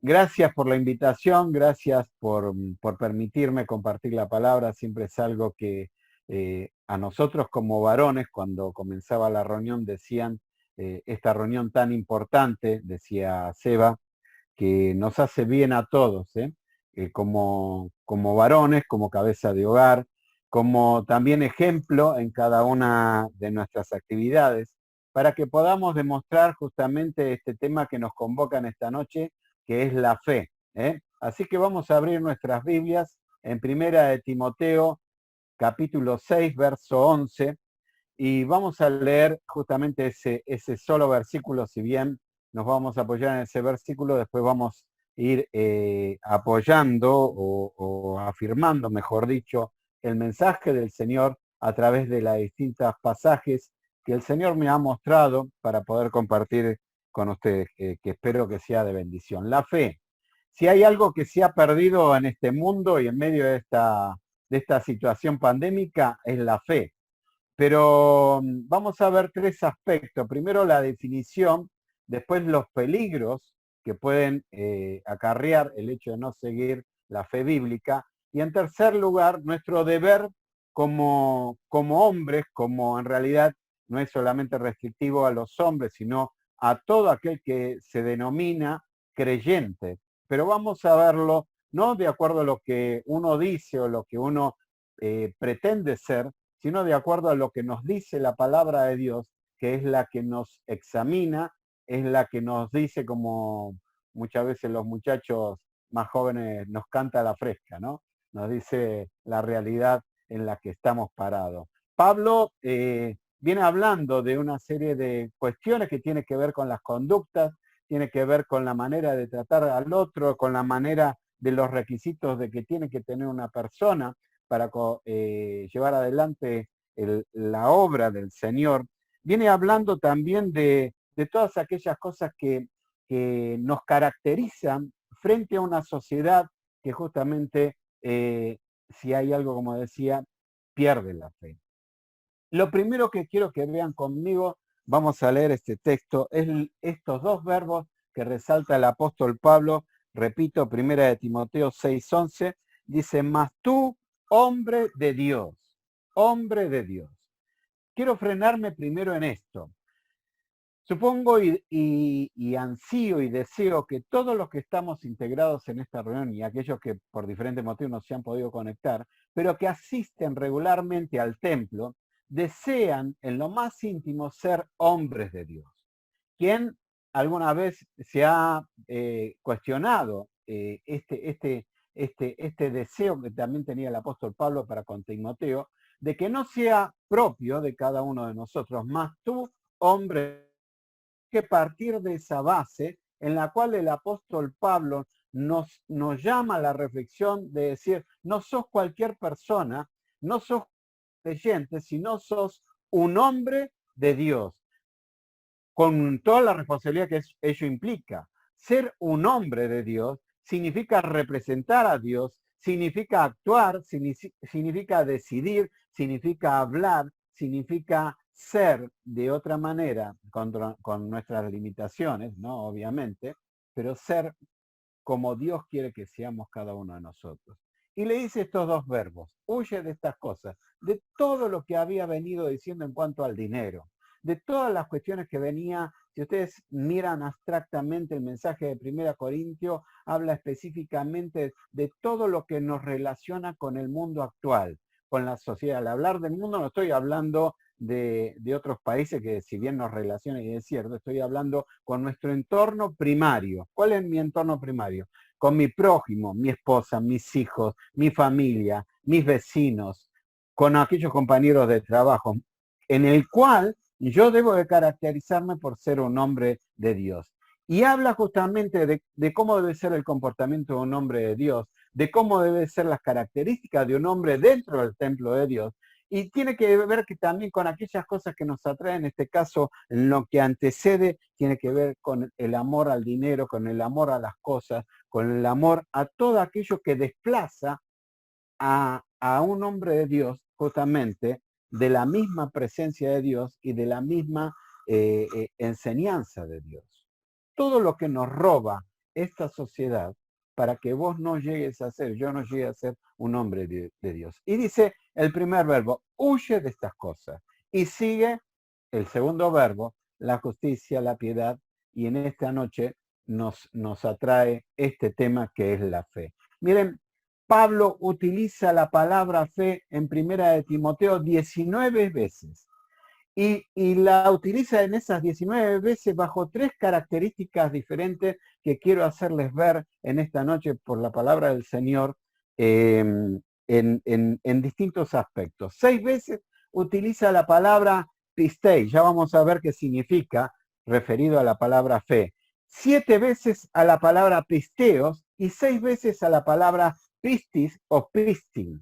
Gracias por la invitación, gracias por permitirme compartir la palabra. Siempre es algo que a nosotros como varones, cuando comenzaba la reunión, decían, esta reunión tan importante, decía Seba, que nos hace bien a todos, como varones, como cabeza de hogar, como también ejemplo en cada una de nuestras actividades, para que podamos demostrar justamente este tema que nos convoca en esta noche, que es la fe. Así que vamos a abrir nuestras Biblias en Primera de Timoteo, capítulo 6, verso 11, y vamos a leer justamente ese solo versículo. Si bien nos vamos a apoyar en ese versículo, después vamos a ir apoyando o afirmando, mejor dicho, el mensaje del Señor a través de las distintas pasajes que el Señor me ha mostrado para poder compartir con ustedes, que espero que sea de bendición. La fe. Si hay algo que se ha perdido en este mundo y en medio de esta situación pandémica, es la fe. Pero vamos a ver tres aspectos. Primero la definición, después los peligros que pueden acarrear el hecho de no seguir la fe bíblica, y en tercer lugar nuestro deber como hombres, como en realidad no es solamente restrictivo a los hombres, sino a todo aquel que se denomina creyente. Pero vamos a verlo no de acuerdo a lo que uno dice o lo que uno pretende ser, sino de acuerdo a lo que nos dice la palabra de Dios, que es la que nos examina, es la que nos dice, como muchas veces los muchachos más jóvenes nos canta la fresca, ¿no? Nos dice la realidad en la que estamos parados. Pablo viene hablando de una serie de cuestiones que tienen que ver con las conductas, tiene que ver con la manera de tratar al otro, con la manera de los requisitos de que tiene que tener una persona para llevar adelante la obra del Señor. Viene hablando también de todas aquellas cosas que nos caracterizan frente a una sociedad que justamente, si hay algo, como decía, pierde la fe. Lo primero que quiero que vean conmigo, vamos a leer este texto, es estos dos verbos que resalta el apóstol Pablo. Repito, primera de Timoteo 6:11, dice: mas tú, hombre de Dios, hombre de Dios. Quiero frenarme primero en esto. Supongo y ansío y deseo que todos los que estamos integrados en esta reunión y aquellos que por diferentes motivos no se han podido conectar, pero que asisten regularmente al templo, desean en lo más íntimo ser hombres de Dios. ¿Quién alguna vez se ha cuestionado este deseo que también tenía el apóstol Pablo para con Timoteo, de que no sea propio de cada uno de nosotros, más tú, hombre, que partir de esa base en la cual el apóstol Pablo nos llama a la reflexión de decir, no sos cualquier persona, no sos creyente, sino sos un hombre de Dios, con toda la responsabilidad que ello implica. Ser un hombre de Dios significa representar a Dios, significa actuar, significa decidir, significa hablar, significa ser de otra manera, con nuestras limitaciones, ¿no? Obviamente, pero ser como Dios quiere que seamos cada uno de nosotros. Y le dice estos dos verbos: huye de estas cosas, de todo lo que había venido diciendo en cuanto al dinero, de todas las cuestiones que venía. Si ustedes miran abstractamente el mensaje de 1 Corintios, habla específicamente de todo lo que nos relaciona con el mundo actual, con la sociedad. Al hablar del mundo no estoy hablando de otros países que, si bien nos relaciona, y es cierto, estoy hablando con nuestro entorno primario. ¿Cuál es mi entorno primario? Con mi prójimo, mi esposa, mis hijos, mi familia, mis vecinos, con aquellos compañeros de trabajo, en el cual yo debo de caracterizarme por ser un hombre de Dios. Y habla justamente de cómo debe ser el comportamiento de un hombre de Dios, de cómo deben ser las características de un hombre dentro del templo de Dios. Y tiene que ver que también con aquellas cosas que nos atraen, en este caso, en lo que antecede, tiene que ver con el amor al dinero, con el amor a las cosas, con el amor a todo aquello que desplaza a un hombre de Dios, justamente, de la misma presencia de Dios y de la misma enseñanza de Dios. Todo lo que nos roba esta sociedad para que vos no llegues a ser, yo no llegue a ser un hombre de Dios. Y dice el primer verbo, huye de estas cosas. Y sigue el segundo verbo, la justicia, la piedad, y en esta noche nos atrae este tema que es la fe. Miren, Pablo utiliza la palabra fe en Primera de Timoteo 19 veces. Y la utiliza en esas 19 veces bajo 3 características diferentes que quiero hacerles ver en esta noche por la palabra del Señor en distintos aspectos. 6 veces utiliza la palabra pistei, ya vamos a ver qué significa referido a la palabra fe. 7 veces a la palabra pisteos y 6 veces a la palabra pistis o pistin.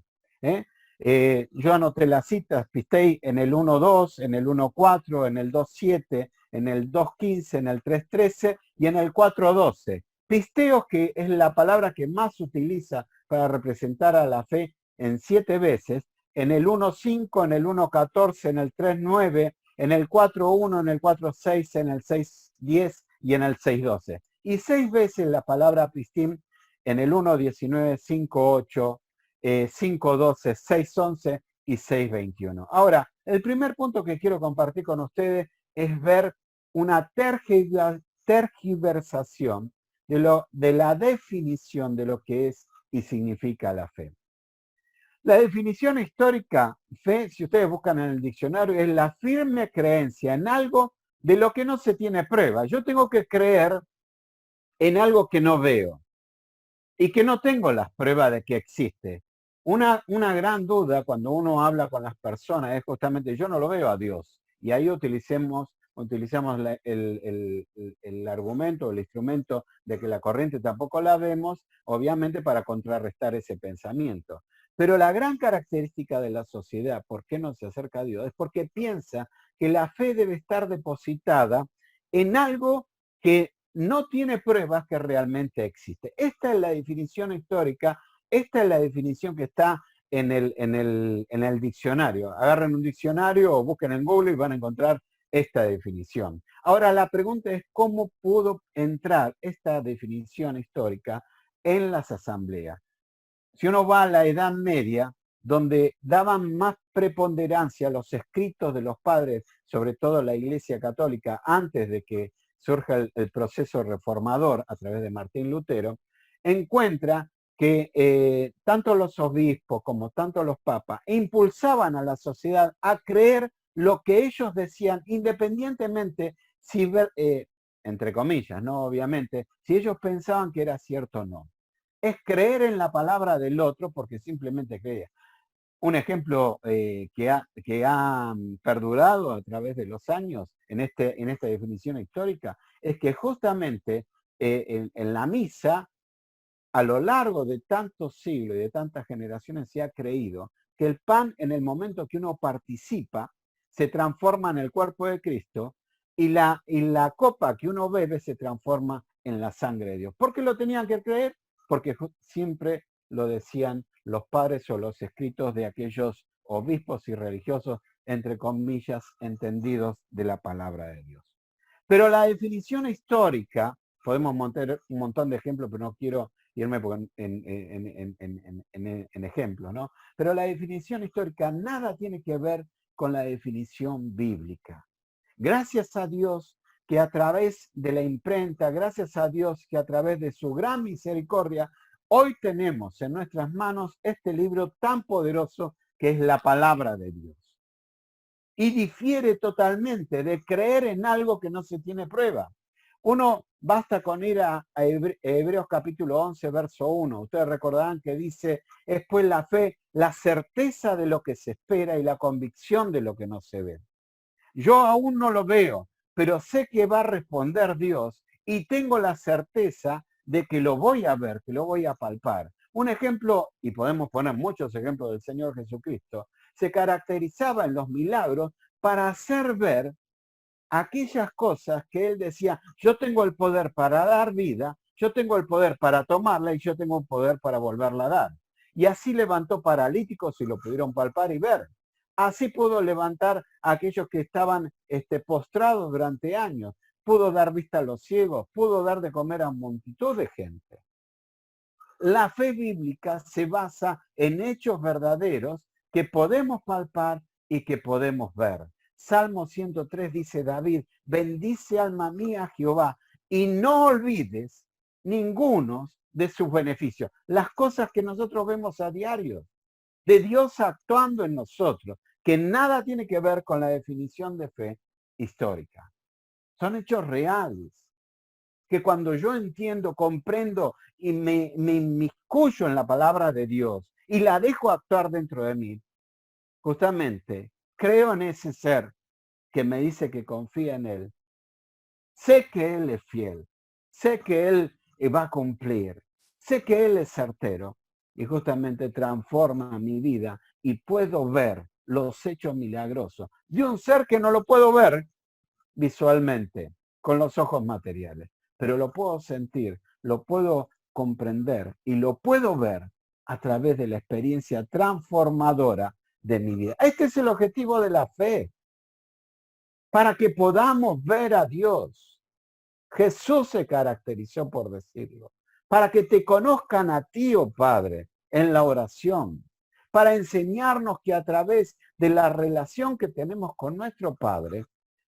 Yo anoté las citas, pistei en el 1.2, en el 1.4, en el 2.7, en el 2.15, en el 3.13 y en el 4.12. Pisteos, que es la palabra que más se utiliza para representar a la fe en 7 veces, en el 1.5, en el 1.14, en el 3.9, en el 4.1, en el 4.6, en el 6.10 y en el 6.12. Y 6 veces la palabra pistim en el 1.19, 5.8, 5.12, 6.11 y 6.21. Ahora, el primer punto que quiero compartir con ustedes es ver una tergiversación de la definición de lo que es y significa la fe. La definición histórica, fe, si ustedes buscan en el diccionario, es la firme creencia en algo de lo que no se tiene prueba. Yo tengo que creer en algo que no veo y que no tengo las pruebas de que existe. Una gran duda cuando uno habla con las personas es justamente, yo no lo veo a Dios. Y ahí utilizamos el argumento, el instrumento de que la corriente tampoco la vemos, obviamente para contrarrestar ese pensamiento. Pero la gran característica de la sociedad, ¿por qué no se acerca a Dios? Es porque piensa que la fe debe estar depositada en algo que no tiene pruebas que realmente existe. Esta es la definición histórica, esta es la definición que está en el diccionario. Agarren un diccionario o busquen en Google y van a encontrar esta definición. Ahora la pregunta es cómo pudo entrar esta definición histórica en las asambleas. Si uno va a la Edad Media, donde daban más preponderancia a los escritos de los padres, sobre todo la Iglesia Católica, antes de que surja el proceso reformador a través de Martín Lutero, encuentra que tanto los obispos como tanto los papas impulsaban a la sociedad a creer lo que ellos decían, independientemente si entre comillas, ¿no? Obviamente, si ellos pensaban que era cierto o no. Es creer en la palabra del otro porque simplemente creía. Un ejemplo que ha perdurado a través de los años en esta definición histórica es que justamente en la misa, a lo largo de tantos siglos y de tantas generaciones, se ha creído que el pan, en el momento que uno participa, se transforma en el cuerpo de Cristo y la copa que uno bebe se transforma en la sangre de Dios. ¿Por qué lo tenían que creer? Porque siempre lo decían los padres o los escritos de aquellos obispos y religiosos, entre comillas, entendidos de la palabra de Dios. Pero la definición histórica, podemos montar un montón de ejemplos, pero no quiero irme en ejemplos, ¿no? Pero la definición histórica nada tiene que ver con la definición bíblica. Gracias a Dios que a través de la imprenta, gracias a Dios que a través de su gran misericordia, hoy tenemos en nuestras manos este libro tan poderoso que es la palabra de Dios. Y difiere totalmente de creer en algo que no se tiene prueba. Uno basta con ir a Hebreos capítulo 11, verso 1. Ustedes recordarán que dice, es pues la fe, la certeza de lo que se espera y la convicción de lo que no se ve. Yo aún no lo veo, pero sé que va a responder Dios y tengo la certeza de que lo voy a ver, que lo voy a palpar. Un ejemplo, y podemos poner muchos ejemplos del Señor Jesucristo, se caracterizaba en los milagros para hacer ver aquellas cosas que él decía, yo tengo el poder para dar vida, yo tengo el poder para tomarla y yo tengo el poder para volverla a dar. Y así levantó paralíticos y lo pudieron palpar y ver. Así pudo levantar a aquellos que estaban postrados durante años. pudo dar vista a los ciegos, pudo dar de comer a multitud de gente. La fe bíblica se basa en hechos verdaderos que podemos palpar y que podemos ver. Salmo 103 dice David, bendice alma mía Jehová y no olvides ninguno de sus beneficios. Las cosas que nosotros vemos a diario, de Dios actuando en nosotros, que nada tiene que ver con la definición de fe histórica. Son hechos reales, que cuando yo entiendo, comprendo y me inmiscuyo en la palabra de Dios y la dejo actuar dentro de mí, justamente creo en ese ser que me dice que confía en Él. Sé que Él es fiel, sé que Él va a cumplir, sé que Él es certero y justamente transforma mi vida y puedo ver los hechos milagrosos de un ser que no lo puedo ver visualmente con los ojos materiales, pero lo puedo sentir, lo puedo comprender y lo puedo ver a través de la experiencia transformadora de mi vida. Este es el objetivo de la fe, para que podamos ver a Dios. Jesús se caracterizó por decirlo, para que te conozcan a ti, oh Padre, en la oración, para enseñarnos que a través de la relación que tenemos con nuestro Padre,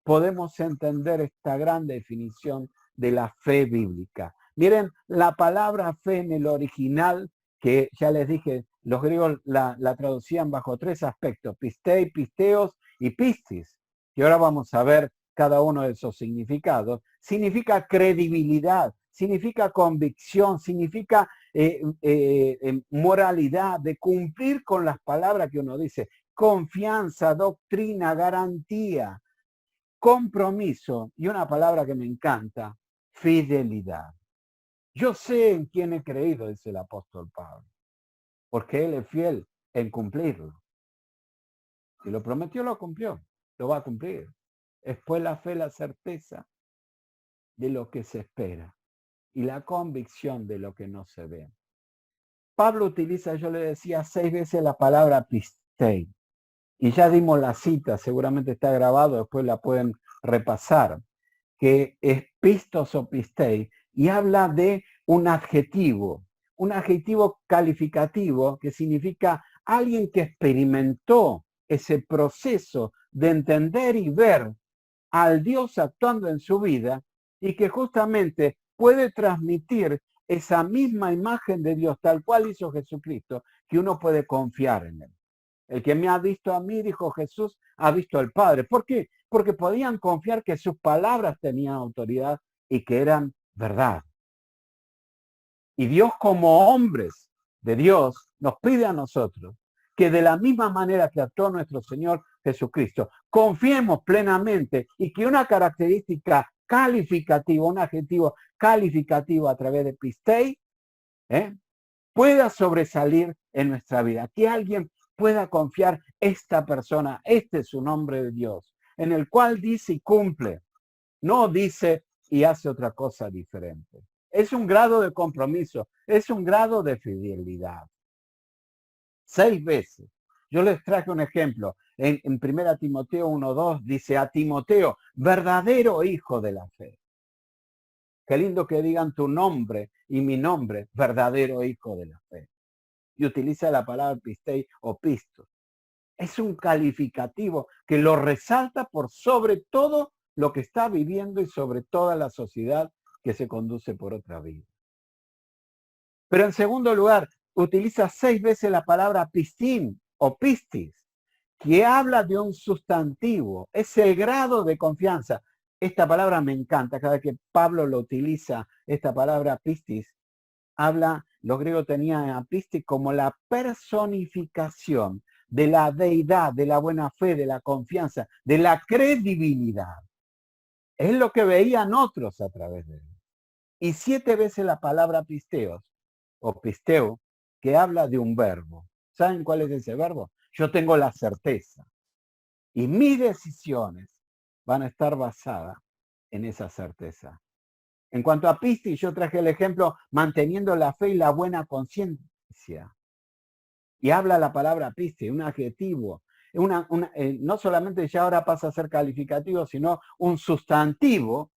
podemos entender esta gran definición de la fe bíblica. Miren, la palabra fe en el original, que ya les dije, los griegos la traducían bajo tres aspectos, pistei, pisteos y pistis, y ahora vamos a ver cada uno de esos significados. Significa credibilidad, significa convicción, significa moralidad, de cumplir con las palabras que uno dice, confianza, doctrina, garantía, compromiso y una palabra que me encanta, fidelidad. Yo sé en quién he creído, dice el apóstol Pablo, porque él es fiel en cumplirlo. Si lo prometió, lo cumplió, lo va a cumplir. Después la fe, la certeza de lo que se espera y la convicción de lo que no se ve. Pablo utiliza, yo le decía, 6 veces la palabra pistei. Y ya dimos la cita, seguramente está grabado, después la pueden repasar, que es pistos o pistei, y habla de un adjetivo calificativo que significa alguien que experimentó ese proceso de entender y ver al Dios actuando en su vida y que justamente puede transmitir esa misma imagen de Dios tal cual hizo Jesucristo, que uno puede confiar en él. El que me ha visto a mí, dijo Jesús, ha visto al Padre. ¿Por qué? Porque podían confiar que sus palabras tenían autoridad y que eran verdad. Y Dios, como hombres de Dios, nos pide a nosotros que de la misma manera que actuó nuestro Señor Jesucristo, confiemos plenamente y que una característica calificativa, un adjetivo calificativo a través de pistei, pueda sobresalir en nuestra vida. Que alguien pueda confiar, esta persona, este es su nombre de Dios, en el cual dice y cumple, no dice y hace otra cosa diferente. Es un grado de compromiso, es un grado de fidelidad. 6 veces. Yo les traje un ejemplo. En 1 Timoteo 1:2 dice a Timoteo, verdadero hijo de la fe. Qué lindo que digan tu nombre y mi nombre, verdadero hijo de la fe. Y utiliza la palabra pistei o pistos. Es un calificativo que lo resalta por sobre todo lo que está viviendo y sobre toda la sociedad que se conduce por otra vida. Pero en segundo lugar, utiliza 6 veces la palabra pistín o pistis, que habla de un sustantivo, es el grado de confianza. Esta palabra me encanta, cada vez que Pablo lo utiliza, esta palabra pistis, habla, los griegos tenían a pistis como la personificación de la deidad, de la buena fe, de la confianza, de la credibilidad. Es lo que veían otros a través de él. Y 7 veces la palabra pisteos o pisteo, que habla de un verbo. ¿Saben cuál es ese verbo? Yo tengo la certeza. Y mis decisiones van a estar basadas en esa certeza. En cuanto a pistis, yo traje el ejemplo manteniendo la fe y la buena conciencia. Y habla la palabra piste, un adjetivo. No solamente ya ahora pasa a ser calificativo, sino un sustantivo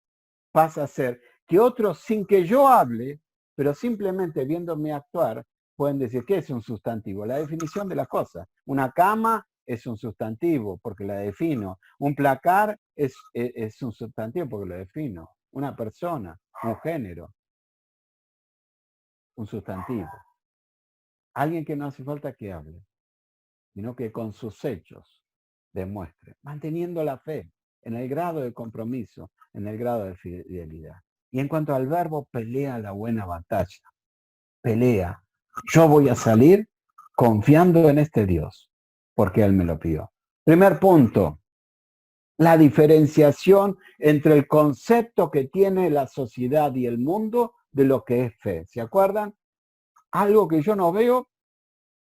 pasa a ser que otros, sin que yo hable, pero simplemente viéndome actuar, pueden decir, ¿qué es un sustantivo? La definición de las cosas. Una cama es un sustantivo porque la defino. Un placar es un sustantivo porque lo defino. Una persona, un género, un sustantivo. Alguien que no hace falta que hable, sino que con sus hechos demuestre, manteniendo la fe en el grado de compromiso, en el grado de fidelidad. Y en cuanto al verbo, pelea la buena batalla. Pelea. Yo voy a salir confiando en este Dios, porque Él me lo pidió. Primer punto, la diferenciación entre el concepto que tiene la sociedad y el mundo de lo que es fe. ¿Se acuerdan? Algo que yo no veo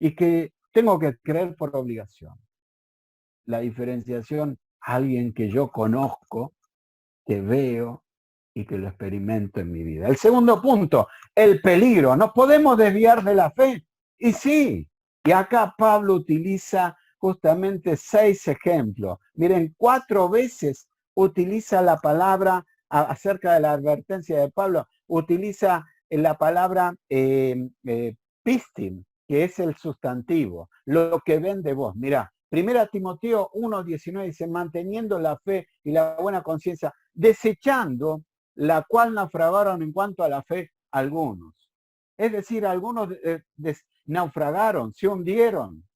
y que tengo que creer por obligación. La diferenciación, alguien que yo conozco, que veo y que lo experimento en mi vida. El segundo punto, el peligro. Nos podemos desviar de la fe. Y sí, y acá Pablo utiliza justamente 6 ejemplos. Miren, 4 veces utiliza la palabra, acerca de la advertencia de Pablo, utiliza la palabra pistin, que es el sustantivo, lo que ven de vos. Mirá, 1 Timoteo 1:19 dice, manteniendo la fe y la buena conciencia, desechando la cual naufragaron en cuanto a la fe algunos. Es decir, algunos naufragaron, se hundieron,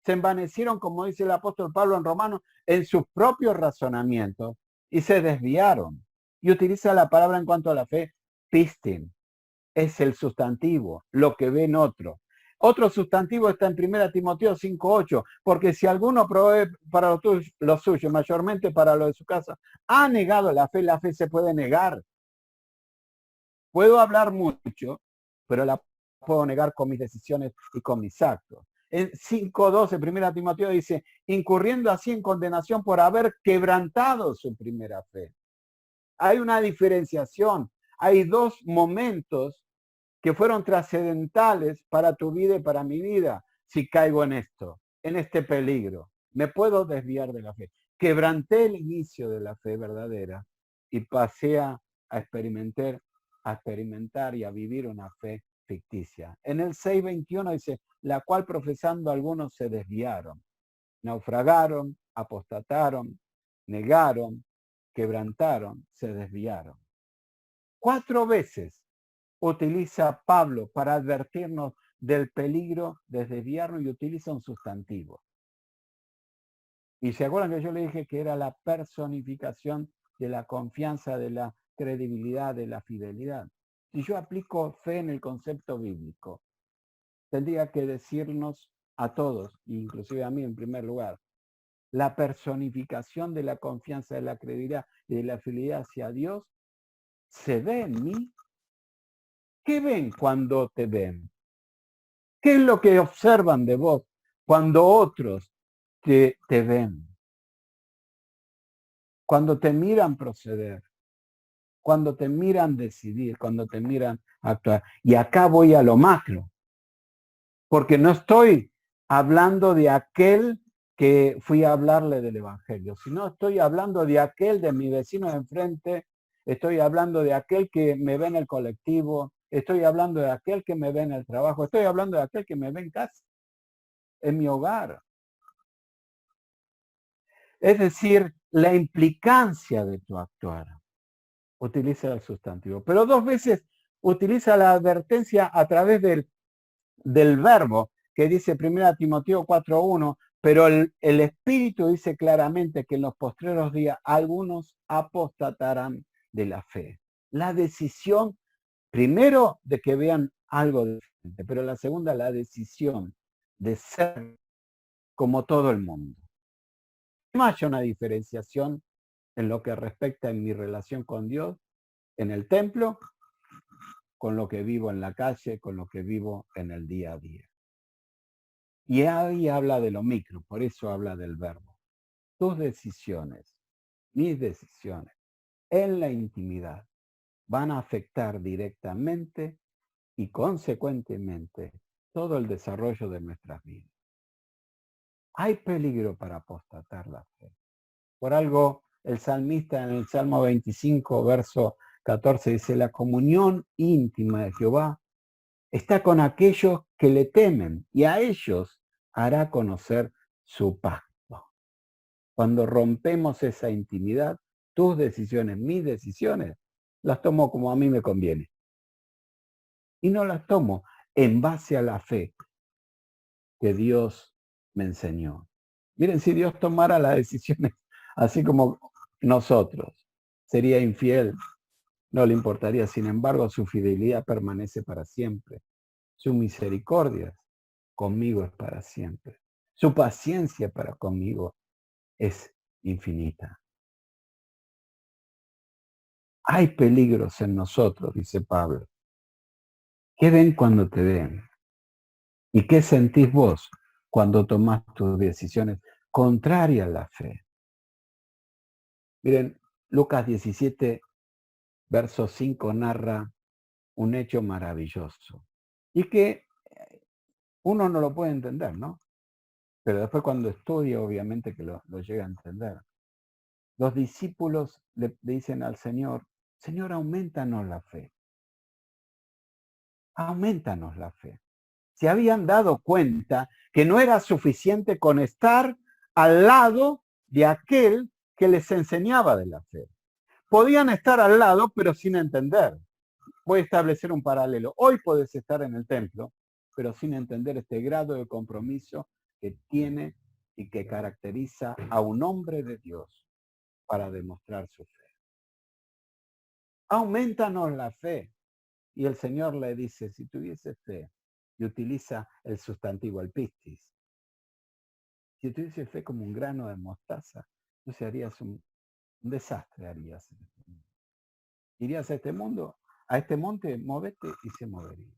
se envanecieron, como dice el apóstol Pablo en Romanos, en sus propios razonamientos y se desviaron. Y utiliza la palabra en cuanto a la fe, pistin, es el sustantivo, lo que ven otros. Otro sustantivo está en 1 Timoteo 5:8, porque si alguno provee para lo suyo, mayormente para lo de su casa, ha negado la fe se puede negar. Puedo hablar mucho, pero la puedo negar con mis decisiones y con mis actos. En 5:12, 1 Timoteo dice, incurriendo así en condenación por haber quebrantado su primera fe. Hay una diferenciación, hay 2 momentos que fueron trascendentales para tu vida y para mi vida, si caigo en esto, en este peligro. Me puedo desviar de la fe. Quebranté el inicio de la fe verdadera y pasé a experimentar y a vivir una fe ficticia. En el 6:21 dice, la cual profesando algunos se desviaron, naufragaron, apostataron, negaron, quebrantaron, se desviaron. 4 veces utiliza Pablo para advertirnos del peligro de desviarnos y utiliza un sustantivo. Y se acuerdan que yo le dije que era la personificación de la confianza, de la credibilidad, de la fidelidad. Si yo aplico fe en el concepto bíblico, tendría que decirnos a todos, inclusive a mí en primer lugar, la personificación de la confianza, de la credibilidad y de la fidelidad hacia Dios se ve en mí. ¿Qué ven cuando te ven? ¿Qué es lo que observan de vos cuando otros te ven? Cuando te miran proceder, cuando te miran decidir, cuando te miran actuar. Y acá voy a lo macro, porque no estoy hablando de aquel que fui a hablarle del Evangelio, sino estoy hablando de aquel de mi vecino de enfrente, estoy hablando de aquel que me ve en el colectivo, estoy hablando de aquel que me ve en el trabajo, estoy hablando de aquel que me ve en casa, en mi hogar. Es decir, la implicancia de tu actuar. Utiliza el sustantivo. Pero 2 veces utiliza la advertencia a través del verbo, que dice 1 Timoteo 4:1, pero el Espíritu dice claramente que en los postreros días algunos apostatarán de la fe. La decisión, primero, de que vean algo diferente, pero la segunda, la decisión de ser como todo el mundo. No haya una diferenciación en lo que respecta a mi relación con Dios, en el templo, con lo que vivo en la calle, con lo que vivo en el día a día. Y ahí habla de lo micro, por eso habla del verbo. Tus decisiones, mis decisiones, en la intimidad, van a afectar directamente y consecuentemente todo el desarrollo de nuestras vidas. Hay peligro para apostatar la fe. Por algo El salmista en el Salmo 25, verso 14, dice, la comunión íntima de Jehová está con aquellos que le temen y a ellos hará conocer su pacto. Cuando rompemos esa intimidad, tus decisiones, mis decisiones, las tomo como a mí me conviene. Y no las tomo en base a la fe que Dios me enseñó. Miren, si Dios tomara las decisiones así como nosotros, sería infiel, no le importaría. Sin embargo, su fidelidad permanece para siempre. Su misericordia conmigo es para siempre. Su paciencia para conmigo es infinita. Hay peligros en nosotros, dice Pablo. ¿Qué ven cuando te ven? ¿Y qué sentís vos cuando tomás tus decisiones contrarias a la fe? Miren, Lucas 17, verso 5 narra un hecho maravilloso. Y que uno no lo puede entender, ¿no? Pero después cuando estudia, obviamente que lo llega a entender. Los discípulos le dicen al Señor, Señor, aumentanos la fe. Aumentanos la fe. Se habían dado cuenta que no era suficiente con estar al lado de aquel que les enseñaba de la fe. Podían estar al lado, pero sin entender. Voy a establecer un paralelo. Hoy podés estar en el templo, pero sin entender este grado de compromiso que tiene y que caracteriza a un hombre de Dios para demostrar su fe. Aumentanos la fe. Y el Señor le dice, si tuviese fe, y utiliza el sustantivo, el pistis, si tuviese fe como un grano de mostaza, entonces harías un desastre, harías. Irías a este mundo, a este monte, movete y se movería.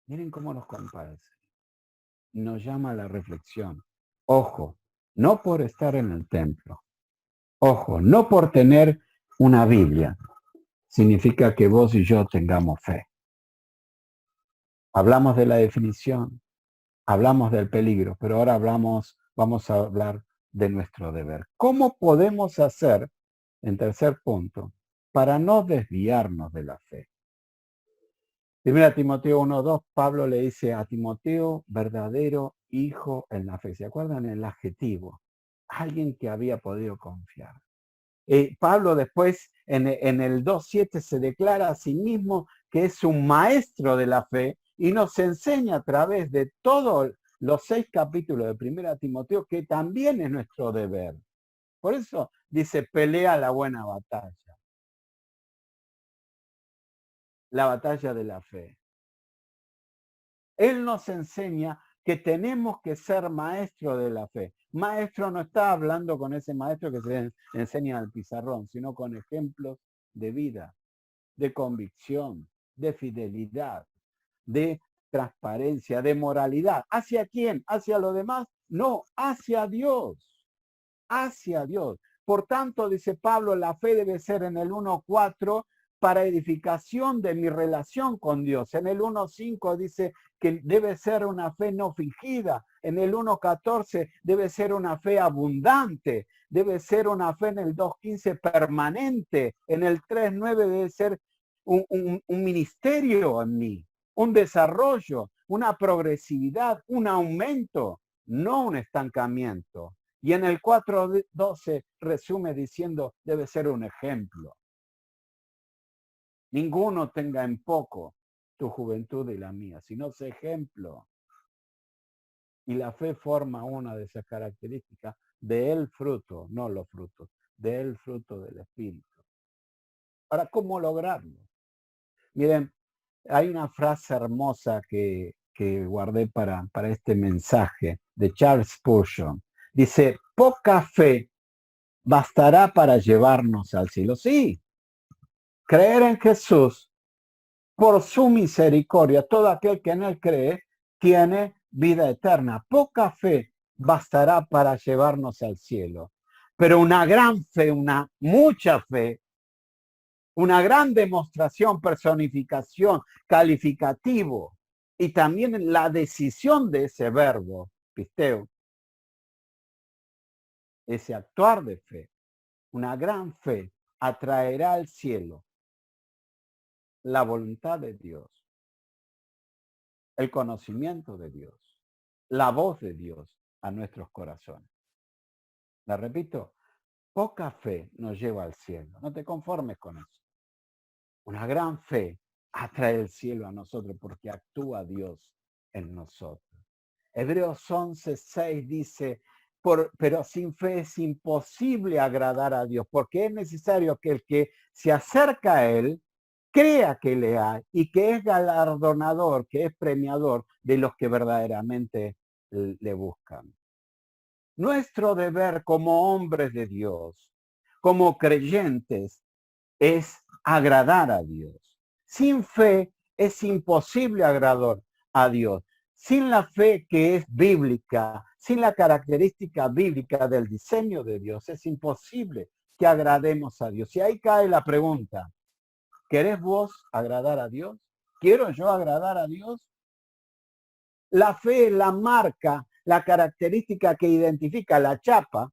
Miren cómo nos compara el Señor. Nos llama a la reflexión. Ojo, no por estar en el templo. Ojo, no por tener una Biblia. Significa que vos y yo tengamos fe. Hablamos de la definición, hablamos del peligro, pero ahora vamos a hablar de nuestro deber. ¿Cómo podemos hacer, en tercer punto, para no desviarnos de la fe? Primera Timoteo 1:2, Pablo le dice a Timoteo, verdadero hijo en la fe. ¿Se acuerdan el adjetivo? Alguien que había podido confiar. Pablo después en el 2:7 se declara a sí mismo que es un maestro de la fe y nos enseña a través de todos los 6 capítulos de Primera Timoteo que también es nuestro deber. Por eso dice, pelea la buena batalla. La batalla de la fe. Él nos enseña que tenemos que ser maestro de la fe. Maestro no está hablando con ese maestro que se enseña al pizarrón, sino con ejemplos de vida, de convicción, de fidelidad, de transparencia, de moralidad. ¿Hacia quién? ¿Hacia los demás? No, hacia Dios. Hacia Dios. Por tanto, dice Pablo, la fe debe ser en el 1:4 para edificación de mi relación con Dios. En el 1:5 dice que debe ser una fe no fingida. En el 1:14 debe ser una fe abundante. Debe ser una fe en el 2:15 permanente. En el 3:9 debe ser un ministerio en mí, un desarrollo, una progresividad, un aumento, no un estancamiento. Y en el 4:12 resume diciendo, debe ser un ejemplo. Ninguno tenga en poco tu juventud y la mía, sino sé ejemplo. Y la fe forma una de esas características del fruto, no los frutos, del fruto del Espíritu. Ahora, ¿cómo lograrlo? Miren, hay una frase hermosa que guardé para este mensaje de Charles Spurgeon. Dice, poca fe bastará para llevarnos al cielo. Sí, creer en Jesús por su misericordia. Todo aquel que en él cree tiene vida eterna. Poca fe bastará para llevarnos al cielo. Pero una gran fe, una mucha fe, una gran demostración, personificación, calificativo y también la decisión de ese verbo, pisteo, ese actuar de fe, una gran fe, atraerá al cielo la voluntad de Dios, el conocimiento de Dios, la voz de Dios a nuestros corazones. La repito, poca fe nos lleva al cielo. No te conformes con eso. Una gran fe atrae el cielo a nosotros porque actúa Dios en nosotros. Hebreos 11:6 dice, pero sin fe es imposible agradar a Dios, porque es necesario que el que se acerca a Él crea que le hay y que es galardonador, que es premiador de los que verdaderamente le buscan. Nuestro deber como hombres de Dios, como creyentes, es agradar a Dios. Sin fe es imposible agradar a Dios. Sin la fe que es bíblica, sin la característica bíblica del diseño de Dios, es imposible que agrademos a Dios. Y ahí cae la pregunta, ¿querés vos agradar a Dios? ¿Quiero yo agradar a Dios? La fe es la marca, la característica que identifica la chapa,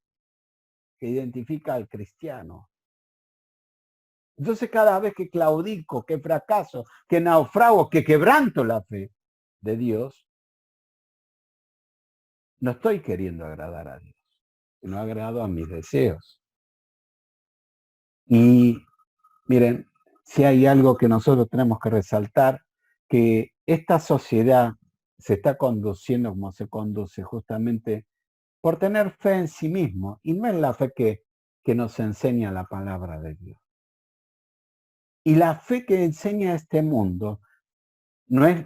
que identifica al cristiano. Entonces cada vez que claudico, que fracaso, que naufrago, que quebranto la fe de Dios, no estoy queriendo agradar a Dios, sino agrado a mis deseos. Y miren, si hay algo que nosotros tenemos que resaltar, que esta sociedad se está conduciendo como se conduce justamente por tener fe en sí mismo y no en la fe que nos enseña la palabra de Dios. Y la fe que enseña este mundo no es,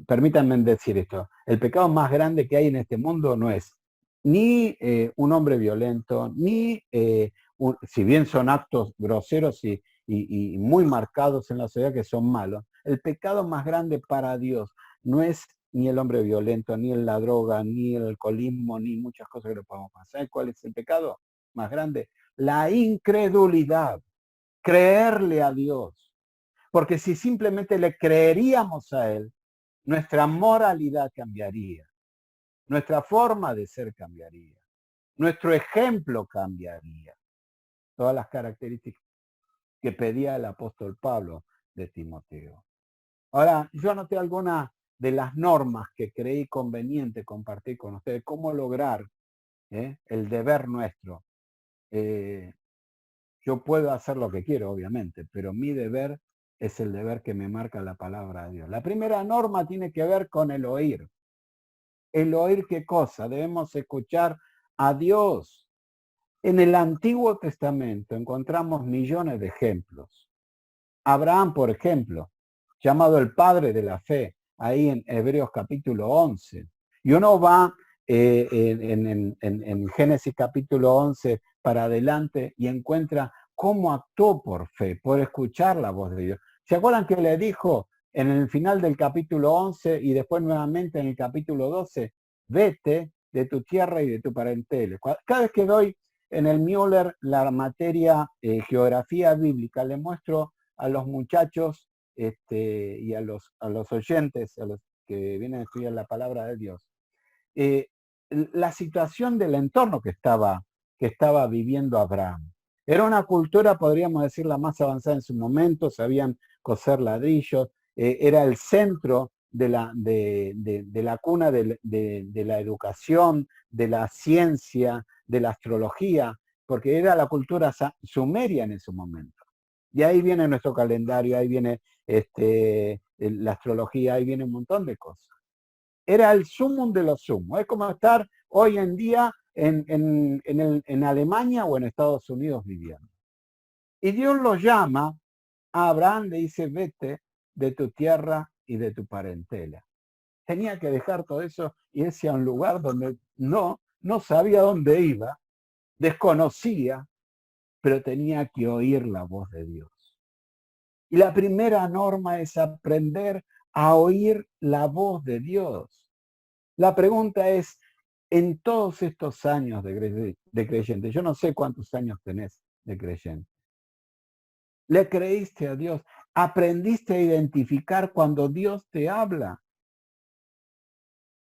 permítanme decir esto, el pecado más grande que hay en este mundo no es ni un hombre violento, ni, si bien son actos groseros y muy marcados en la sociedad que son malos, el pecado más grande para Dios no es ni el hombre violento, ni la droga, ni el alcoholismo, ni muchas cosas que le podemos pasar. ¿Saben cuál es el pecado más grande? La incredulidad, creerle a Dios. Porque si simplemente le creeríamos a Él, nuestra moralidad cambiaría, nuestra forma de ser cambiaría, nuestro ejemplo cambiaría. Todas las características que pedía el apóstol Pablo de Timoteo. Ahora, yo anoté algunas de las normas que creí conveniente compartir con ustedes, cómo lograr el deber nuestro. Yo puedo hacer lo que quiero, obviamente, pero mi deber es el deber que me marca la palabra de Dios. La primera norma tiene que ver con el oír. ¿El oír qué cosa? Debemos escuchar a Dios. En el Antiguo Testamento encontramos millones de ejemplos. Abraham, por ejemplo, llamado el padre de la fe, ahí en Hebreos capítulo 11. Y uno va en Génesis capítulo 11 para adelante y encuentra cómo actuó por fe, por escuchar la voz de Dios. ¿Se acuerdan que le dijo en el final del capítulo 11 y después nuevamente en el capítulo 12, vete de tu tierra y de tu parentela? Cada vez que doy en el Müller la materia geografía bíblica, le muestro a los muchachos y a los oyentes, a los que vienen a estudiar la palabra de Dios, la situación del entorno que estaba viviendo Abraham. Era una cultura, podríamos decir, la más avanzada en su momento, sabían coser ladrillos, era el centro de la cuna de la educación, de la ciencia, de la astrología, porque era la cultura sumeria en ese momento. Y ahí viene nuestro calendario, ahí viene la astrología, ahí viene un montón de cosas. Era el sumum de los sumos. Es como estar hoy en día en Alemania o en Estados Unidos viviendo. Y Dios lo llama, a Abraham le dice, vete de tu tierra y de tu parentela. Tenía que dejar todo eso y irse a un lugar donde no sabía dónde iba, desconocía, pero tenía que oír la voz de Dios. Y la primera norma es aprender a oír la voz de Dios. La pregunta es, en todos estos años de creyente, yo no sé cuántos años tenés de creyente, ¿le creíste a Dios? ¿Aprendiste a identificar cuando Dios te habla?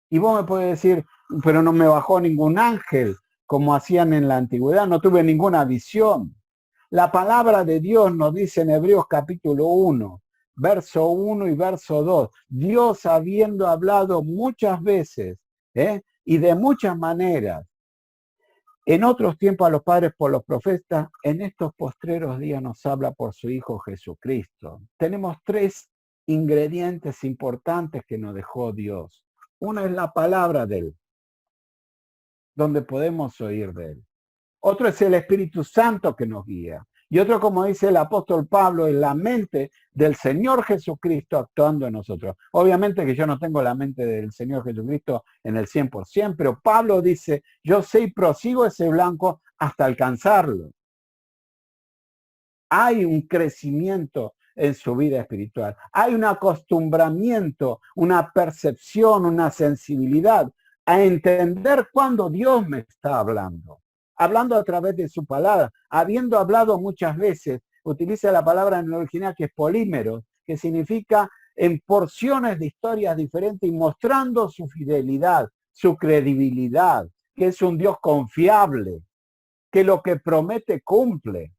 Y vos me puedes decir, pero no me bajó ningún ángel. como hacían en la antigüedad, no tuve ninguna visión. La palabra de Dios nos dice en Hebreos capítulo 1, verso 1 y verso 2, Dios habiendo hablado muchas veces y de muchas maneras, en otros tiempos a los padres por los profetas, en estos postreros días nos habla por su Hijo Jesucristo. Tenemos tres ingredientes importantes que nos dejó Dios. Una es la palabra de Él, donde podemos oír de Él. Otro es el Espíritu Santo que nos guía. Y otro, como dice el apóstol Pablo, es la mente del Señor Jesucristo actuando en nosotros. Obviamente que yo no tengo la mente del Señor Jesucristo en el 100%, pero Pablo dice, yo sé y prosigo ese blanco hasta alcanzarlo. Hay un crecimiento en su vida espiritual. Hay un acostumbramiento, una percepción, una sensibilidad a entender cuando Dios me está hablando a través de su palabra, habiendo hablado muchas veces, utiliza la palabra en el original que es polímero, que significa en porciones de historias diferentes y mostrando su fidelidad, su credibilidad, que es un Dios confiable, que lo que promete cumple.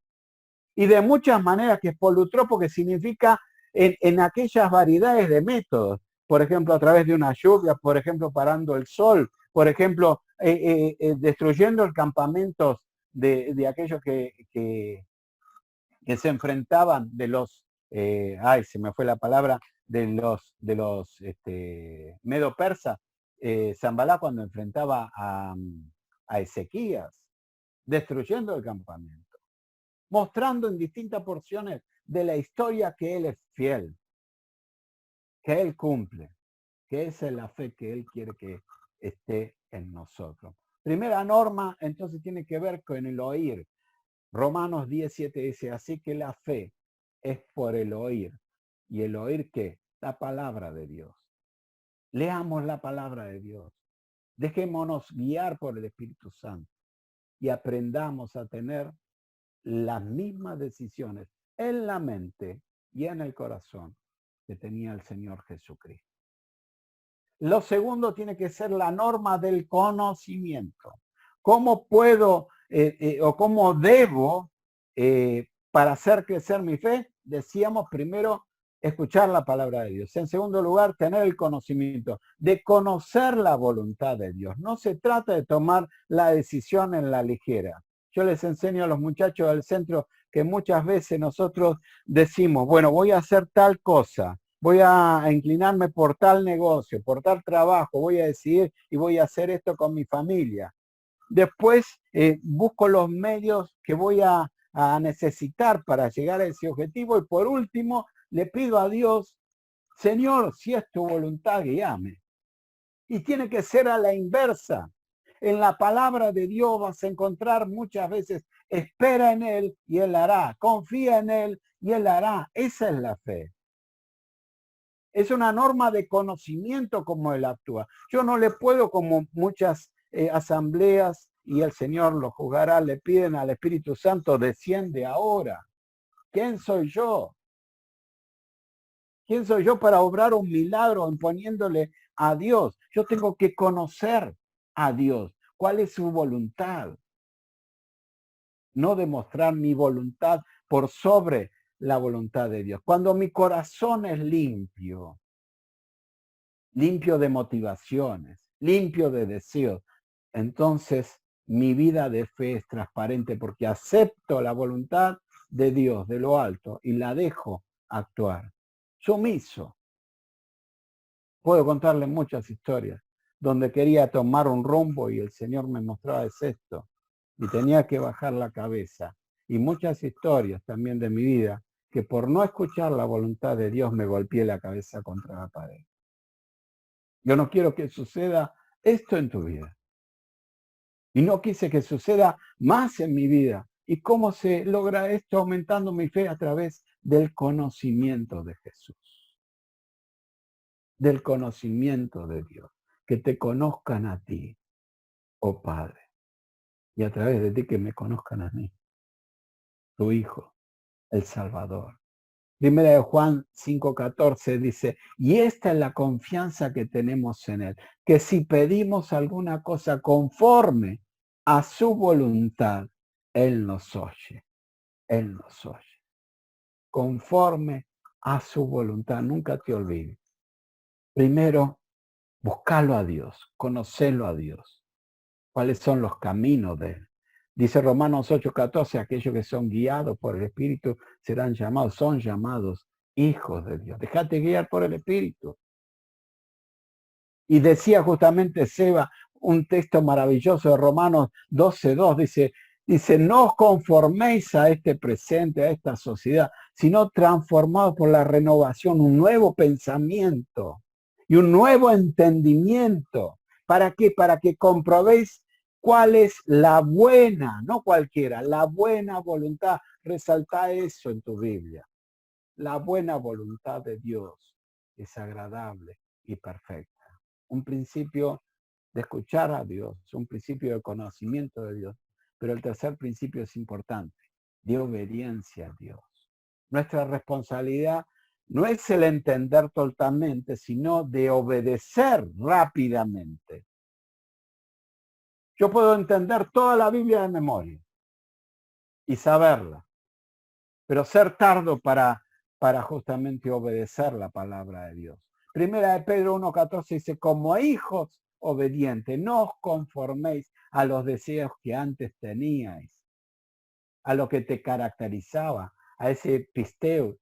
Y de muchas maneras, que es polutrópo, que significa en aquellas variedades de métodos, por ejemplo, a través de una lluvia, por ejemplo, parando el sol, por ejemplo, destruyendo el campamento de aquellos que se enfrentaban de los, se me fue la palabra, de los medo persa, Zambalá cuando enfrentaba a Ezequías, destruyendo el campamento, mostrando en distintas porciones de la historia que Él es fiel, que Él cumple, que esa es la fe que Él quiere que esté en nosotros. Primera norma, entonces, tiene que ver con el oír. Romanos 17 dice, así que la fe es por el oír. ¿Y el oír qué? La palabra de Dios. Leamos la palabra de Dios. Dejémonos guiar por el Espíritu Santo y aprendamos a tener las mismas decisiones en la mente y en el corazón que tenía el Señor Jesucristo. Lo segundo tiene que ser la norma del conocimiento. ¿Cómo puedo o cómo debo, para hacer crecer mi fe? Decíamos primero, escuchar la palabra de Dios. En segundo lugar, tener el conocimiento, de conocer la voluntad de Dios. No se trata de tomar la decisión en la ligera. Yo les enseño a los muchachos del centro que muchas veces nosotros decimos, bueno, voy a hacer tal cosa, voy a inclinarme por tal negocio, por tal trabajo, voy a decidir y voy a hacer esto con mi familia. Después busco los medios que voy a necesitar para llegar a ese objetivo y por último le pido a Dios, Señor, si es tu voluntad, guíame. Y tiene que ser a la inversa. En la palabra de Dios vas a encontrar muchas veces, espera en Él y Él hará, confía en Él y Él hará. Esa es la fe. Es una norma de conocimiento como Él actúa. Yo no le puedo, como muchas asambleas, y el Señor lo juzgará, le piden al Espíritu Santo, desciende ahora. ¿Quién soy yo? ¿Quién soy yo para obrar un milagro imponiéndole a Dios? Yo tengo que conocer a Dios. ¿Cuál es su voluntad? No demostrar mi voluntad por sobre la voluntad de Dios. Cuando mi corazón es limpio, limpio de motivaciones, limpio de deseos, entonces mi vida de fe es transparente porque acepto la voluntad de Dios, de lo alto, y la dejo actuar. Sumiso. Puedo contarles muchas historias donde quería tomar un rumbo y el Señor me mostraba es esto y tenía que bajar la cabeza. Y muchas historias también de mi vida que por no escuchar la voluntad de Dios me golpeé la cabeza contra la pared. Yo no quiero que suceda esto en tu vida. Y no quise que suceda más en mi vida. ¿Y cómo se logra esto? Aumentando mi fe a través del conocimiento de Jesús. Del conocimiento de Dios. Que te conozcan a ti, oh Padre. Y a través de ti que me conozcan a mí, tu Hijo, el Salvador. Primera de Juan 5:14 dice, y esta es la confianza que tenemos en Él, que si pedimos alguna cosa conforme a su voluntad, Él nos oye. Él nos oye. Conforme a su voluntad. Nunca te olvides. Primero, buscarlo a Dios, conocerlo a Dios. ¿Cuáles son los caminos de Él? Dice Romanos 8:14, aquellos que son guiados por el Espíritu son llamados hijos de Dios. Déjate guiar por el Espíritu. Y decía justamente Seba, un texto maravilloso de Romanos 12:2, dice, no os conforméis a este presente, a esta sociedad, sino transformados por la renovación, un nuevo pensamiento y un nuevo entendimiento. ¿Para qué? Para que comprobéis cuál es la buena, no cualquiera, la buena voluntad. Resalta eso en tu Biblia. La buena voluntad de Dios es agradable y perfecta. Un principio de escuchar a Dios, un principio de conocimiento de Dios. Pero el tercer principio es importante, de obediencia a Dios. Nuestra responsabilidad no es el entender totalmente, sino de obedecer rápidamente. Yo puedo entender toda la Biblia de memoria y saberla, pero ser tardo para justamente obedecer la palabra de Dios. Primera de Pedro 1:14 dice, como hijos obedientes, no os conforméis a los deseos que antes teníais, a lo que te caracterizaba, a ese pisteo,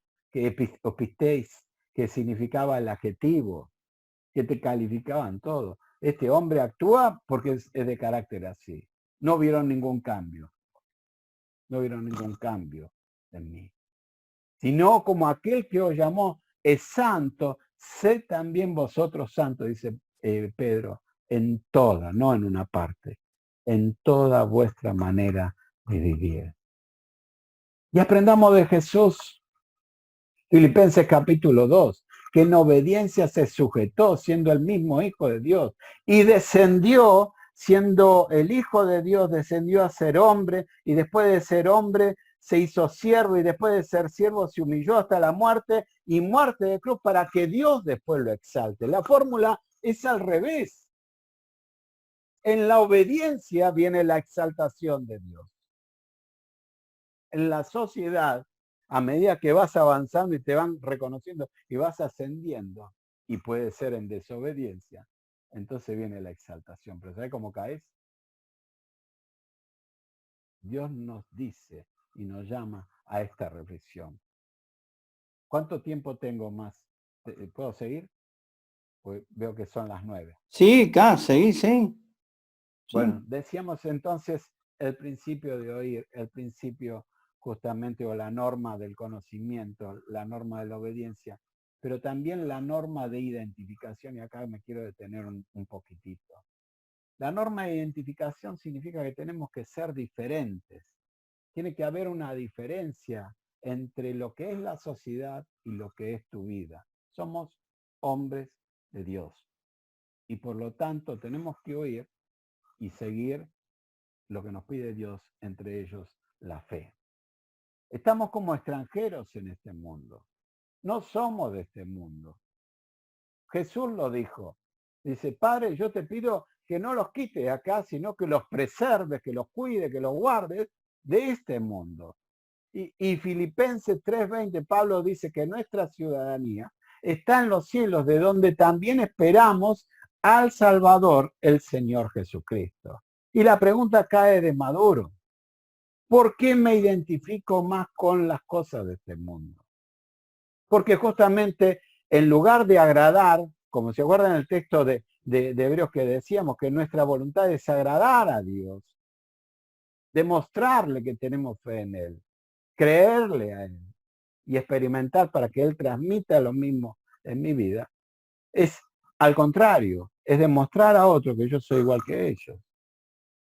o pisteis, que significaba el adjetivo, que te calificaban todo. Este hombre actúa porque es de carácter así. No vieron ningún cambio. No vieron ningún cambio en mí. Sino como aquel que os llamó es santo, sed también vosotros santos, dice Pedro, en toda, no en una parte, en toda vuestra manera de vivir. Y aprendamos de Jesús, Filipenses capítulo 2, que en obediencia se sujetó siendo el mismo Hijo de Dios y descendió siendo el Hijo de Dios, descendió a ser hombre y después de ser hombre se hizo siervo y después de ser siervo se humilló hasta la muerte y muerte de cruz para que Dios después lo exalte. La fórmula es al revés. En la obediencia viene la exaltación de Dios. En la sociedad, a medida que vas avanzando y te van reconociendo y vas ascendiendo, y puede ser en desobediencia, entonces viene la exaltación. Pero ¿sabes cómo caes? Dios nos dice y nos llama a esta reflexión. ¿Cuánto tiempo tengo más? ¿Puedo seguir? Pues veo que son las 9. Sí, casi, sí. Bueno, decíamos entonces el principio de oír, el principio justamente o la norma del conocimiento, la norma de la obediencia, pero también la norma de identificación, y acá me quiero detener un poquitito. La norma de identificación significa que tenemos que ser diferentes. Tiene que haber una diferencia entre lo que es la sociedad y lo que es tu vida. Somos hombres de Dios y por lo tanto tenemos que oír y seguir lo que nos pide Dios, entre ellos la fe. Estamos como extranjeros en este mundo. No somos de este mundo. Jesús lo dijo. Dice, Padre, yo te pido que no los quites acá, sino que los preserves, que los cuides, que los guardes de este mundo. Y Filipenses 3:20, Pablo dice que nuestra ciudadanía está en los cielos, de donde también esperamos al Salvador, el Señor Jesucristo. Y la pregunta cae de maduro. ¿Por qué me identifico más con las cosas de este mundo? Porque justamente en lugar de agradar, como se acuerdan en el texto de Hebreos que decíamos, que nuestra voluntad es agradar a Dios, demostrarle que tenemos fe en Él, creerle a Él y experimentar para que Él transmita lo mismo en mi vida, es al contrario, es demostrar a otros que yo soy igual que ellos.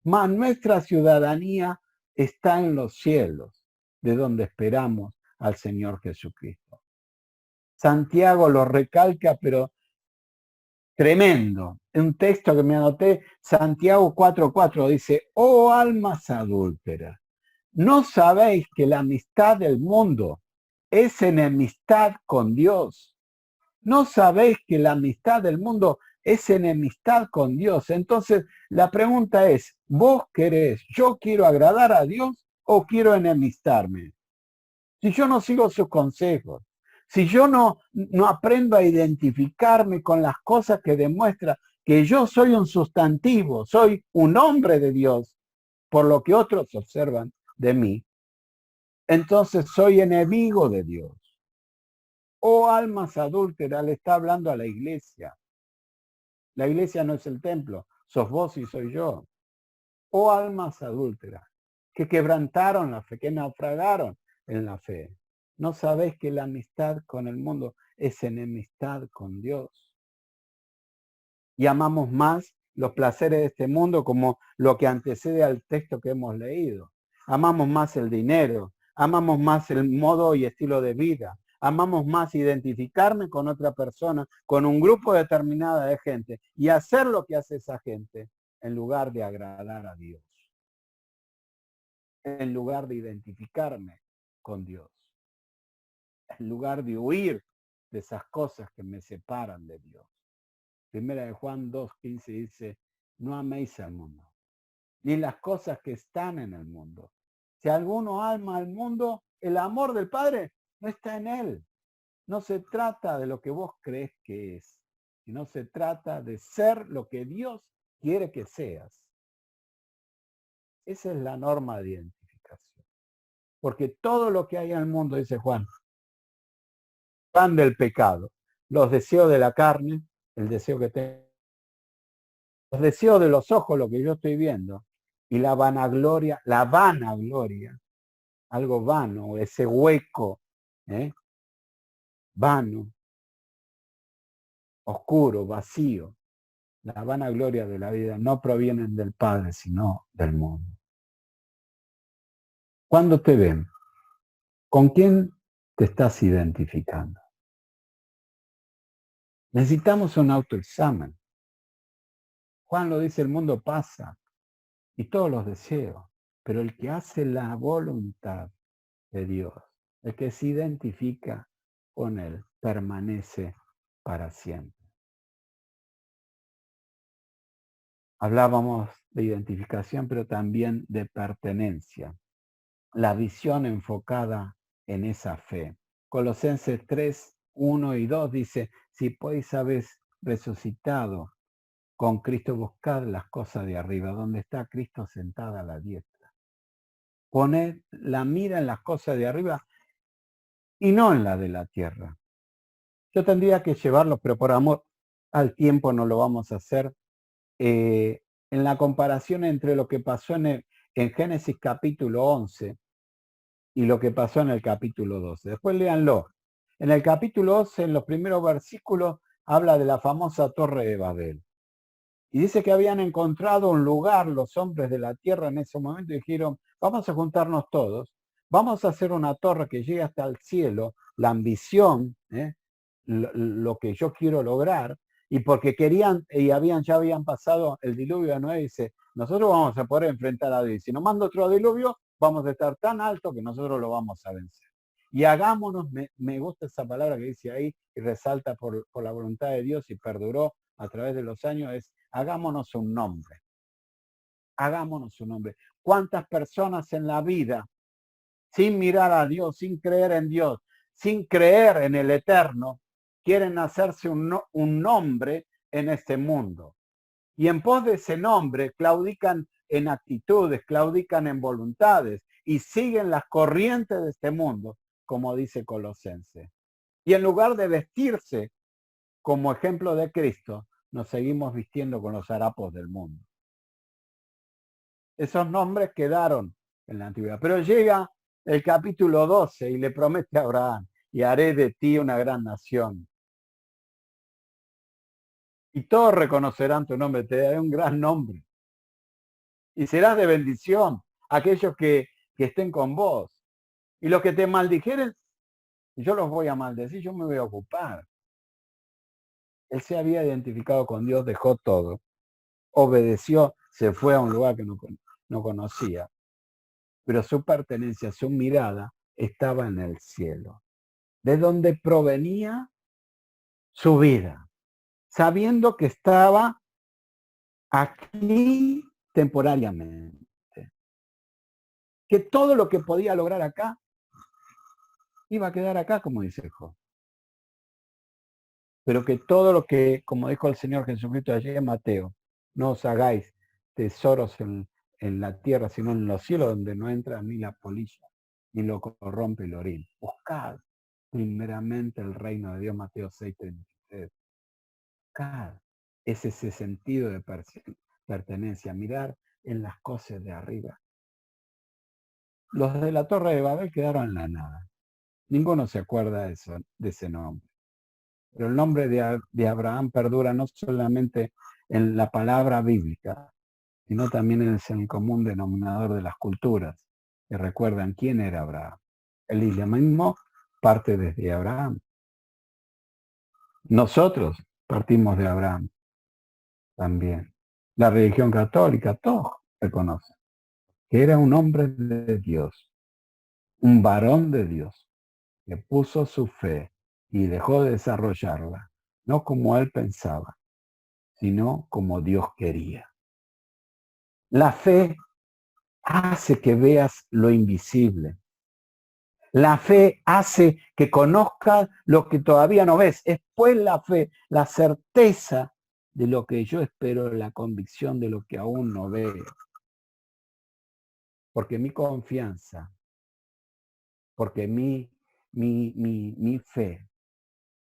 Mas nuestra ciudadanía está en los cielos, de donde esperamos al Señor Jesucristo. Santiago lo recalca, pero tremendo. Un texto que me anoté, Santiago 4:4 dice, oh almas adúlteras, ¿no sabéis que la amistad del mundo es enemistad con Dios? ¿No sabéis que la amistad del mundo es enemistad con Dios? Entonces, la pregunta es, vos querés, yo quiero agradar a Dios o quiero enemistarme. Si yo no sigo sus consejos, si yo no aprendo a identificarme con las cosas que demuestran que yo soy un sustantivo, soy un hombre de Dios, por lo que otros observan de mí, entonces soy enemigo de Dios. Oh almas adúlteras, le está hablando a la iglesia. La iglesia no es el templo, sos vos y soy yo. Oh almas adúlteras, que quebrantaron la fe, que naufragaron en la fe. ¿No sabéis que la amistad con el mundo es enemistad con Dios? Y amamos más los placeres de este mundo como lo que antecede al texto que hemos leído. Amamos más el dinero, amamos más el modo y estilo de vida, amamos más identificarme con otra persona, con un grupo determinado de gente y hacer lo que hace esa gente en lugar de agradar a Dios, en lugar de identificarme con Dios, en lugar de huir de esas cosas que me separan de Dios. Primera de Juan 2:15 dice, no améis al mundo, ni las cosas que están en el mundo. Si alguno ama al mundo, el amor del Padre no está en él. No se trata de lo que vos crees que es, sino se trata de ser lo que Dios quiere que seas. Esa es la norma de identificación. Porque todo lo que hay en el mundo, dice Juan, van del pecado. Los deseos de la carne, el deseo que tengo, los deseos de los ojos, lo que yo estoy viendo, y la vanagloria, algo vano, ese hueco, vano, oscuro, vacío, la vanagloria de la vida no provienen del Padre, sino del mundo. ¿Cuándo te ven? ¿Con quién te estás identificando? Necesitamos un autoexamen. Juan lo dice, el mundo pasa y todos los deseos, pero el que hace la voluntad de Dios, el que se identifica con él, permanece para siempre. Hablábamos de identificación, pero también de pertenencia. La visión enfocada en esa fe. Colosenses 3, 1 y 2 dice, si pues habéis resucitado con Cristo, buscad las cosas de arriba, donde está Cristo sentada a la diestra. Poned la mira en las cosas de arriba y no en la de la tierra. Yo tendría que llevarlo, pero por amor al tiempo no lo vamos a hacer. En la comparación entre lo que pasó en Génesis capítulo 11 y lo que pasó en el capítulo 12. Después léanlo. En el capítulo 11, en los primeros versículos, habla de la famosa Torre de Babel. Y dice que habían encontrado un lugar los hombres de la tierra en ese momento y dijeron, vamos a juntarnos todos, vamos a hacer una torre que llegue hasta el cielo, la ambición, lo que yo quiero lograr, y porque querían, ya habían pasado el diluvio de Noé, dice, nosotros vamos a poder enfrentar a Dios. Si nos manda otro diluvio, vamos a estar tan alto que nosotros lo vamos a vencer. Y hagámonos, me gusta esa palabra que dice ahí y resalta por la voluntad de Dios y perduró a través de los años, es hagámonos un nombre. Hagámonos un nombre. ¿Cuántas personas en la vida, sin mirar a Dios, sin creer en Dios, sin creer en el eterno, quieren hacerse un nombre en este mundo? Y en pos de ese nombre claudican en actitudes, claudican en voluntades y siguen las corrientes de este mundo, como dice Colosenses. Y en lugar de vestirse como ejemplo de Cristo, nos seguimos vistiendo con los harapos del mundo. Esos nombres quedaron en la antigüedad. Pero llega el capítulo 12 y le promete a Abraham, y haré de ti una gran nación. Y todos reconocerán tu nombre, te daré un gran nombre. Y serás de bendición a aquellos que estén con vos. Y los que te maldijeren, yo los voy a maldecir, yo me voy a ocupar. Él se había identificado con Dios, dejó todo, obedeció, se fue a un lugar que no conocía. Pero su pertenencia, su mirada estaba en el cielo, de donde provenía su vida, sabiendo que estaba aquí temporariamente. Que todo lo que podía lograr acá iba a quedar acá, como dice Job. Pero que todo lo que, como dijo el Señor Jesucristo ayer en Mateo, no os hagáis tesoros en la tierra, sino en los cielos, donde no entra ni la polilla, ni lo corrompe el orín. Buscad primeramente el reino de Dios, Mateo 6:33. Buscad. Es ese sentido de pertenencia, mirar en las cosas de arriba. Los de la Torre de Babel quedaron en la nada. Ninguno se acuerda de ese nombre. Pero el nombre de Abraham perdura no solamente en la palabra bíblica, sino también es el común denominador de las culturas que recuerdan quién era Abraham. El islamismo parte desde Abraham. Nosotros partimos de Abraham también. La religión católica, todos reconocen que era un hombre de Dios, un varón de Dios, que puso su fe y dejó de desarrollarla, no como él pensaba, sino como Dios quería. La fe hace que veas lo invisible. La fe hace que conozcas lo que todavía no ves. Es pues la fe, la certeza de lo que yo espero, la convicción de lo que aún no veo. Porque mi confianza, porque mi fe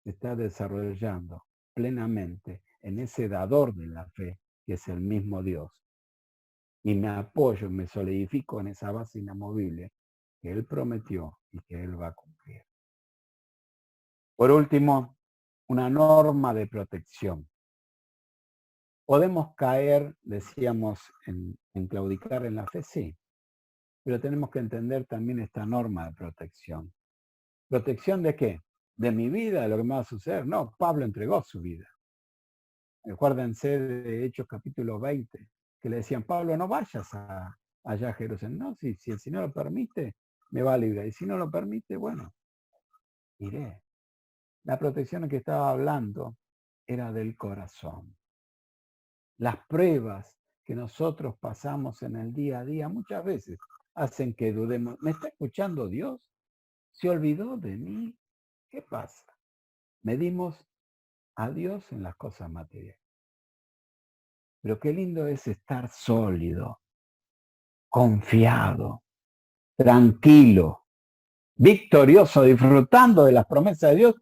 se está desarrollando plenamente en ese dador de la fe, que es el mismo Dios. Y me apoyo, me solidifico en esa base inamovible que Él prometió y que Él va a cumplir. Por último, una norma de protección. Podemos caer, decíamos, en claudicar en la fe, sí, pero tenemos que entender también esta norma de protección. ¿Protección de qué? ¿De mi vida? ¿De lo que me va a suceder? No, Pablo entregó su vida. Acuérdense de Hechos capítulo 20, que le decían, Pablo, no vayas allá a Jerusalén. No, si el Señor lo permite, me va a librar. Y si no lo permite, bueno, iré. La protección de que estaba hablando era del corazón. Las pruebas que nosotros pasamos en el día a día muchas veces hacen que dudemos. ¿Me está escuchando Dios? ¿Se olvidó de mí? ¿Qué pasa? Medimos a Dios en las cosas materiales. Pero qué lindo es estar sólido, confiado, tranquilo, victorioso, disfrutando de las promesas de Dios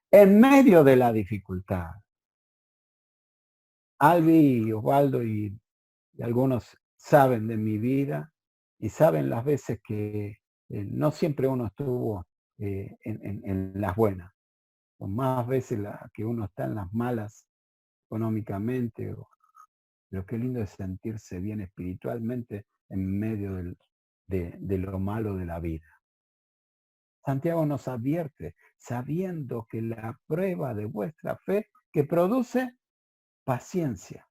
en medio de la dificultad. Albi, Osvaldo y algunos saben de mi vida y saben las veces que no siempre uno estuvo en las buenas, o más veces que uno está en las malas económicamente, pero qué lindo es sentirse bien espiritualmente en medio de lo malo de la vida. Santiago nos advierte, sabiendo que la prueba de vuestra fe que produce paciencia.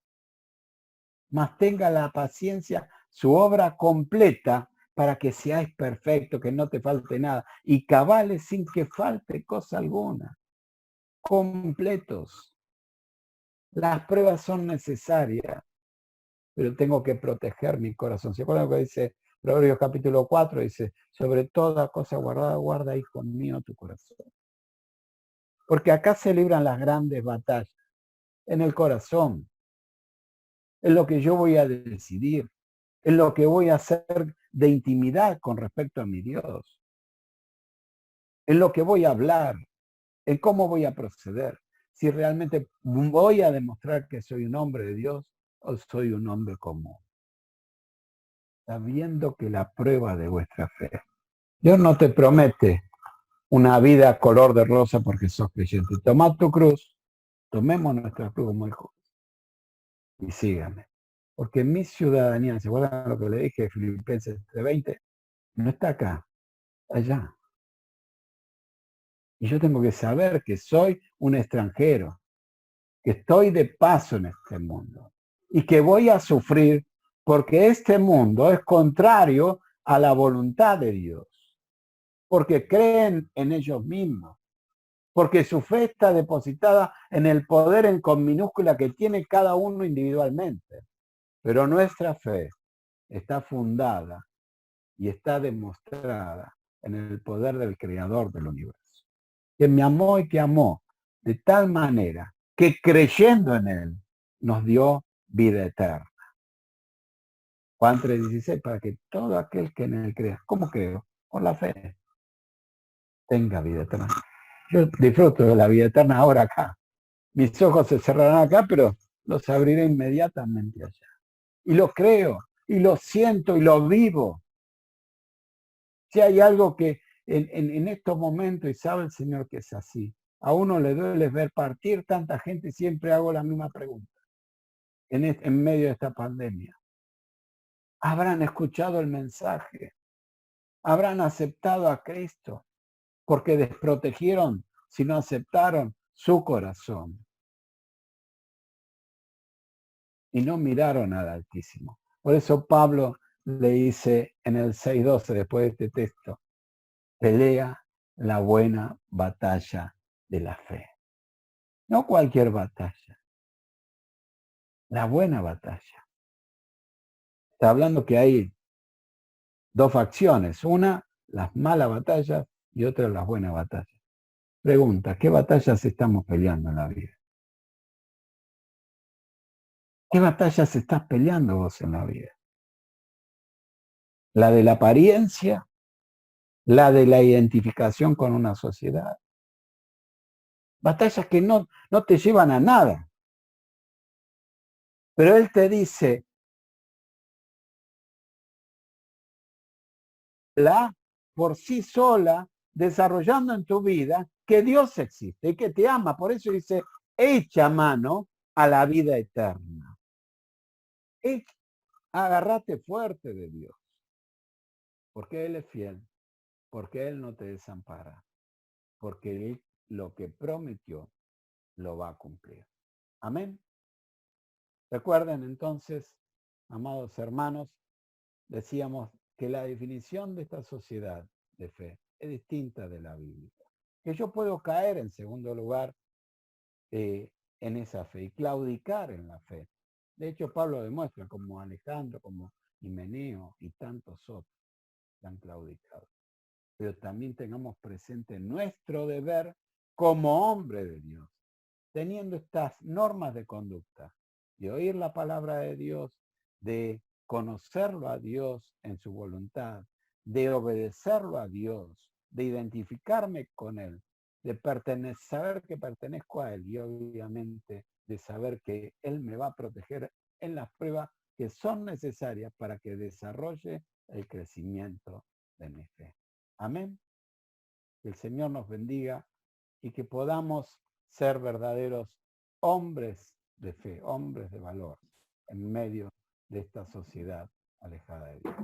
Mas tenga la paciencia su obra completa para que seáis perfectos, que no te falte nada, y cabales sin que falte cosa alguna, completos. Las pruebas son necesarias, pero tengo que proteger mi corazón. ¿Se acuerdan lo que dice Proverbios capítulo 4? Dice, sobre toda cosa guardada, guarda, hijo mío, tu corazón. Porque acá se libran las grandes batallas, en el corazón, en lo que yo voy a decidir, en lo que voy a hacer de intimidad con respecto a mi Dios, en lo que voy a hablar, en cómo voy a proceder, si realmente voy a demostrar que soy un hombre de Dios o soy un hombre común, sabiendo que la prueba de vuestra fe. Dios no te promete una vida color de rosa porque sos creyente. Toma tu cruz, tomemos nuestra cruz como hijo y sígame. Porque mi ciudadanía, ¿se acuerdan lo que le dije, Filipenses 3:20? No está acá, allá. Y yo tengo que saber que soy un extranjero, que estoy de paso en este mundo y que voy a sufrir porque este mundo es contrario a la voluntad de Dios, porque creen en ellos mismos, porque su fe está depositada en el poder con minúscula que tiene cada uno individualmente. Pero nuestra fe está fundada y está demostrada en el poder del Creador del universo, que me amó y que amó de tal manera que creyendo en Él nos dio vida eterna. Juan 3:16, para que todo aquel que en Él crea, ¿cómo creo? Por la fe, tenga vida eterna. Yo disfruto de la vida eterna ahora acá. Mis ojos se cerrarán acá, pero los abriré inmediatamente allá. Y lo creo, y lo siento, y lo vivo. Si hay algo que en estos momentos, y sabe el Señor que es así, a uno le duele ver partir tanta gente, y siempre hago la misma pregunta, en medio de esta pandemia. ¿Habrán escuchado el mensaje? ¿Habrán aceptado a Cristo? Porque desprotegieron, si no aceptaron, su corazón. Y no miraron al Altísimo. Por eso Pablo le dice en el 6:12, después de este texto, pelea la buena batalla de la fe. No cualquier batalla, la buena batalla. Está hablando que hay dos facciones, una, las malas batallas, y otra, las buenas batallas. Pregunta, ¿qué batallas estamos peleando en la vida? ¿Qué batallas estás peleando vos en la vida? ¿La de la apariencia? ¿La de la identificación con una sociedad? Batallas que no te llevan a nada. Pero él te dice, la por sí sola, desarrollando en tu vida que Dios existe y que te ama. Por eso dice, echa mano a la vida eterna. Agárrate fuerte de Dios, porque Él es fiel, porque Él no te desampara, porque Él lo que prometió lo va a cumplir. Amén. Recuerden entonces, amados hermanos, decíamos que la definición de esta sociedad de fe es distinta de la bíblica. Que yo puedo caer en segundo lugar en esa fe y claudicar en la fe. De hecho, Pablo demuestra como Alejandro, como Himeneo y tantos otros que han claudicado. Pero también tengamos presente nuestro deber como hombre de Dios, teniendo estas normas de conducta, de oír la palabra de Dios, de conocerlo a Dios en su voluntad, de obedecerlo a Dios, de identificarme con Él, de saber que pertenezco a Él y obviamente de saber que Él me va a proteger en las pruebas que son necesarias para que desarrolle el crecimiento de mi fe. Amén. Que el Señor nos bendiga y que podamos ser verdaderos hombres de fe, hombres de valor en medio de esta sociedad alejada de Dios.